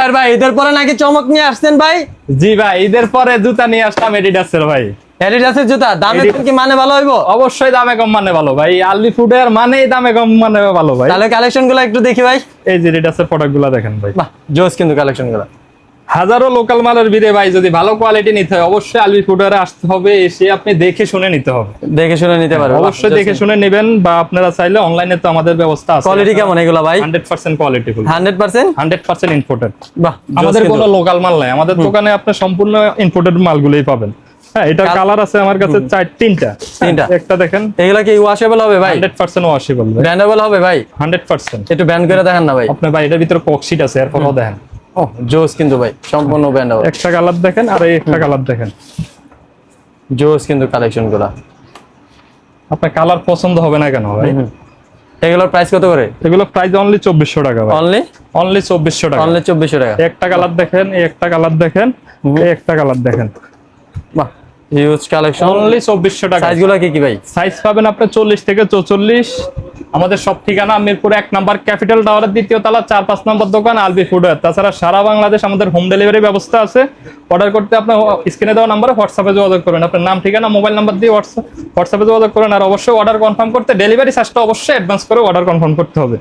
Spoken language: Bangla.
জুবাইর ভাই ঈদের পরে নাকি চমক নিয়ে আসছেন ভাই? জি ভাই, ঈদের পরে জুতা নিয়ে আসলাম এডিডাসের ভাই। অ্যাডিডাসের জুতা দামে কি মানে ভালো হইবো? অবশ্যই দামে কম মানে ভালো ভাই, আলবি ফুডের মানেই দামে কম মানে ভালো ভাই। তাহলে কালেকশন গুলো একটু দেখি ভাই। এই যে এডিডাসের প্রোডাক্ট গুলা দেখেন ভাই, বাহ জোস কিন্তু কালেকশন গুলো। হাজারো লোকাল মালের ভিড়ে ভাই যদি ভালো কোয়ালিটি নিতে হয় অবশ্যই আলবি ফুডারে আসতে হবে, এসে আপনি দেখে শুনে নিতে হবে। দেখে শুনে নিতে পারবেন, অবশ্যই দেখে শুনে নেবেন, বা আপনারা চাইলে অনলাইনে তো আমাদের ব্যবস্থা আছে। কোয়ালিটি কেমন এগুলা ভাই? 100% কোয়ালিটি ফুল, 100%? 100% ইম্পোর্টেড। বাহ আমাদের কোনো লোকাল মাল নাই, আমাদের দোকানে আপনি সম্পূর্ণ ইম্পোর্টেড মালগুলোই পাবেন। হ্যাঁ, এটা কালার আছে আমার কাছে তিনটা। একটা দেখেন, এগুলা কি ওয়াশেবল হবে ভাই? 100% ওয়াশেবল, ব্যান্ডেবল হবে ভাই? 100%। একটু ব্যান্ড করে দেখেন না ভাই। আপনি ভাই এটার ভিতরে কক্সিট আছে, এরপরও দেখেন। ও জোস কিন্তু ভাই, সম্পূর্ণ ব্যান্ডেবল। একটা কালার দেখেন আর এই একটা কালার দেখেন, জোস কিন্তু কালেকশন গুলা। আপনার কালার পছন্দ হবে না কেন ভাই? এগুলোর প্রাইস কত করে? এগুলো প্রাইস অনলি 2400 টাকা ভাই। অনলি 2400 টাকা। অনলি 2400 টাকা। একটা কালার দেখেন, এই একটা কালার দেখেন, এই একটা কালার দেখেন। বাহ হিউজ কালেকশন। অনলি 2400 টাকা। সাইজগুলো কি কি ভাই? সাইজ পাবেন আপনি 40 থেকে 44। আমাদের সব ঠিকানা মিরপুর 1 নাম্বার ক্যাপিটাল টাওয়ারের 2য় তলা 4-5 নম্বর দোকান আলবি ফুডওয়্যার। তাছাড়া সারা বাংলাদেশ আমাদের হোম ডেলিভারি ব্যবস্থা আছে। অর্ডার করতে আপনার স্ক্রিনে দেওয়া নাম্বারে হোয়াটসঅ্যাপে যোগাযোগ করবেন, আপনার নাম ঠিকানা মোবাইল নাম্বার দিয়ে হোয়াটসঅ্যাপে যোগাযোগ করেন। আর অবশ্যই অর্ডার কনফার্ম করতে ডেলিভারি চার্জটা অবশ্যই অ্যাডভান্স করে অর্ডার কনফার্ম করতে হবে।